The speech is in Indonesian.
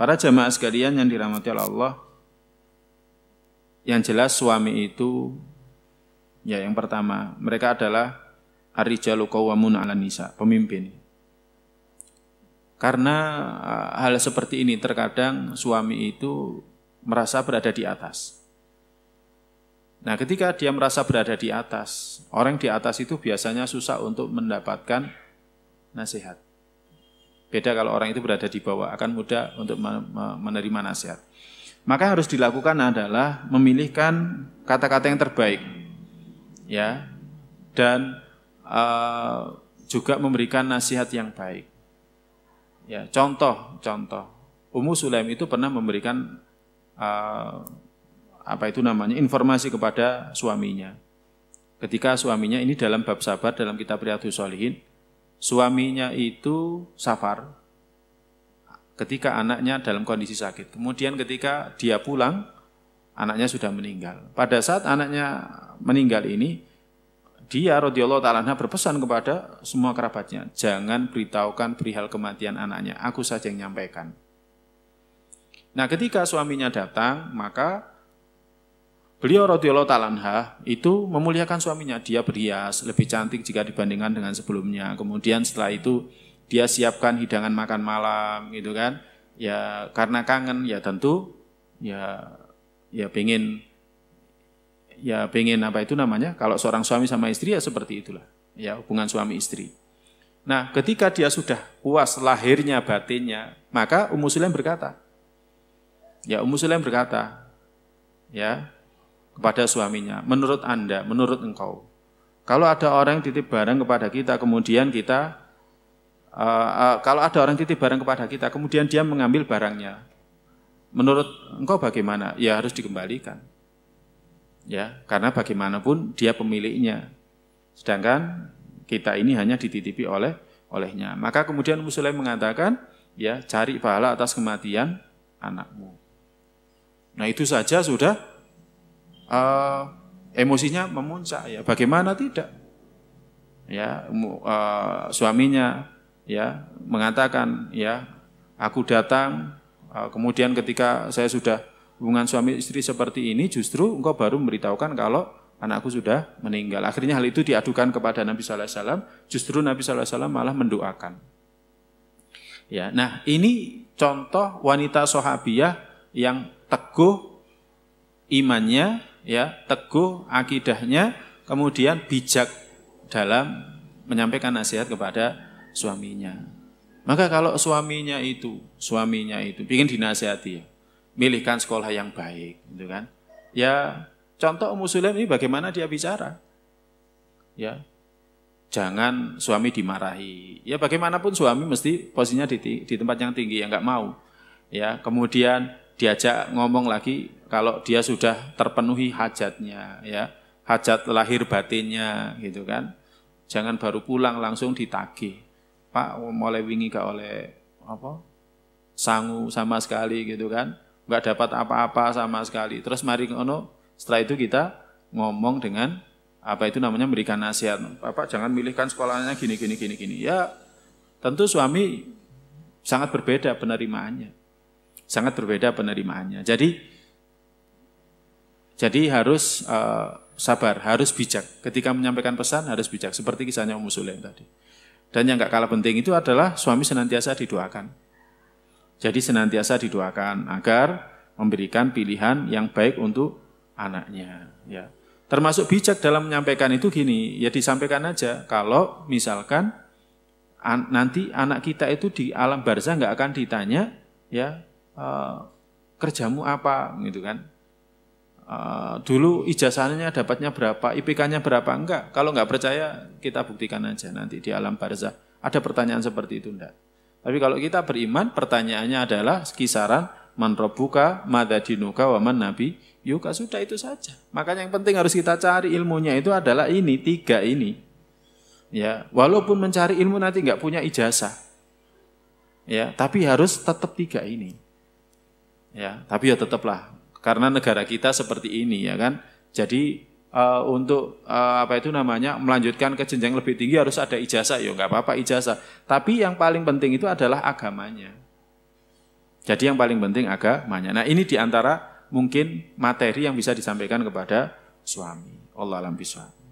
Para jamaah sekalian yang dirahmati Allah, yang jelas suami itu, ya yang pertama, mereka adalah ar-rijalu qawwamun 'alan nisa, pemimpin. Karena hal seperti ini terkadang suami itu merasa berada di atas. Nah, ketika dia merasa berada di atas, orang di atas itu biasanya susah untuk mendapatkan nasihat. Beda kalau orang itu berada di bawah, akan mudah untuk menerima nasihat. Maka harus dilakukan adalah memilihkan kata-kata yang terbaik, ya, dan juga memberikan nasihat yang baik. Ya, contoh, Ummu Sulaim itu pernah memberikan informasi kepada suaminya. Ketika suaminya ini dalam bab sabar dalam kitab Riyadhus Shalihin, suaminya itu safar ketika anaknya dalam kondisi sakit. Kemudian ketika dia pulang, anaknya sudah meninggal. Pada saat anaknya meninggal ini, dia radhiyallahu ta'ala anha berpesan kepada semua kerabatnya, jangan beritahukan perihal kematian anaknya, aku saja yang nyampaikan. Nah, ketika suaminya datang, maka beliau radhiyallahu ta'ala anha itu memuliakan suaminya. Dia berhias, lebih cantik jika dibandingkan dengan sebelumnya. Kemudian setelah itu dia siapkan hidangan makan malam, gitu kan. Ya karena kangen, ya tentu ya pengen kalau seorang suami sama istri ya seperti itulah. Ya, hubungan suami istri. Nah, ketika dia sudah puas lahirnya batinnya, maka Ummu Sulaim berkata, ya, kepada suaminya, menurut Anda, menurut engkau, kalau ada orang titip barang kepada kita, kemudian kemudian dia mengambil barangnya, menurut engkau bagaimana? Ya harus dikembalikan, ya, karena bagaimanapun dia pemiliknya, sedangkan kita ini hanya dititipi olehnya. Maka kemudian Ummu Sulaim mengatakan, ya, cari pahala atas kematian anakmu. Nah, itu saja sudah emosinya memuncak, ya. Bagaimana tidak? Ya, suaminya ya mengatakan, ya, aku datang, kemudian ketika saya sudah hubungan suami istri seperti ini, justru engkau baru memberitahukan kalau anakku sudah meninggal. Akhirnya hal itu diadukan kepada Nabi sallallahu alaihi wasallam, justru Nabi sallallahu alaihi wasallam malah mendoakan. Ya, nah ini contoh wanita sahabiyah yang teguh imannya, ya, teguh akidahnya, kemudian bijak dalam menyampaikan nasihat kepada suaminya. Maka kalau suaminya itu ingin dinasihati, ya, milihkan sekolah yang baik, gitu kan? Ya, contoh Ummu Sulaim ini bagaimana dia bicara, ya, jangan suami dimarahi. Ya, bagaimanapun suami mesti posisinya di tempat yang tinggi, ya nggak mau. Ya, kemudian diajak ngomong lagi kalau dia sudah terpenuhi hajatnya, ya, hajat lahir batinnya, gitu kan. Jangan baru pulang langsung ditagih. Pak, mulai wingi gak oleh sangu sama sekali, gitu kan. Enggak dapat apa-apa sama sekali. Terus mari ngono, setelah itu kita ngomong dengan memberikan nasihat. Bapak jangan milihkan sekolahnya gini. Ya, tentu suami sangat berbeda penerimaannya. Jadi harus sabar, harus bijak. Ketika menyampaikan pesan harus bijak, seperti kisahnya Ummu Sulaim tadi. Dan yang enggak kalah penting itu adalah suami senantiasa didoakan. Jadi senantiasa didoakan agar memberikan pilihan yang baik untuk anaknya, ya. Termasuk bijak dalam menyampaikan itu gini, ya disampaikan aja kalau misalkan nanti anak kita itu di alam barzah enggak akan ditanya, ya, kerjamu apa, gitu kan. Dulu ijazahnya dapatnya berapa, IPK-nya berapa, enggak. Kalau enggak percaya kita buktikan aja nanti di alam barzah. Ada pertanyaan seperti itu enggak? Tapi kalau kita beriman, pertanyaannya adalah kisaran man rabbuka, madza dinuka, wa man nabi yuka, sudah itu saja. Makanya yang penting harus kita cari ilmunya itu adalah ini, 3 ini. Ya, walaupun mencari ilmu nanti enggak punya ijazah. Ya, tapi harus tetap 3 ini. Ya, tapi ya tetaplah karena negara kita seperti ini, ya kan. Jadi untuk melanjutkan ke jenjang lebih tinggi harus ada ijazah, ya enggak apa-apa ijazah. Tapi yang paling penting itu adalah agamanya. Jadi yang paling penting agamanya. Nah ini diantara mungkin materi yang bisa disampaikan kepada suami. Wallahu a'lam bishawab.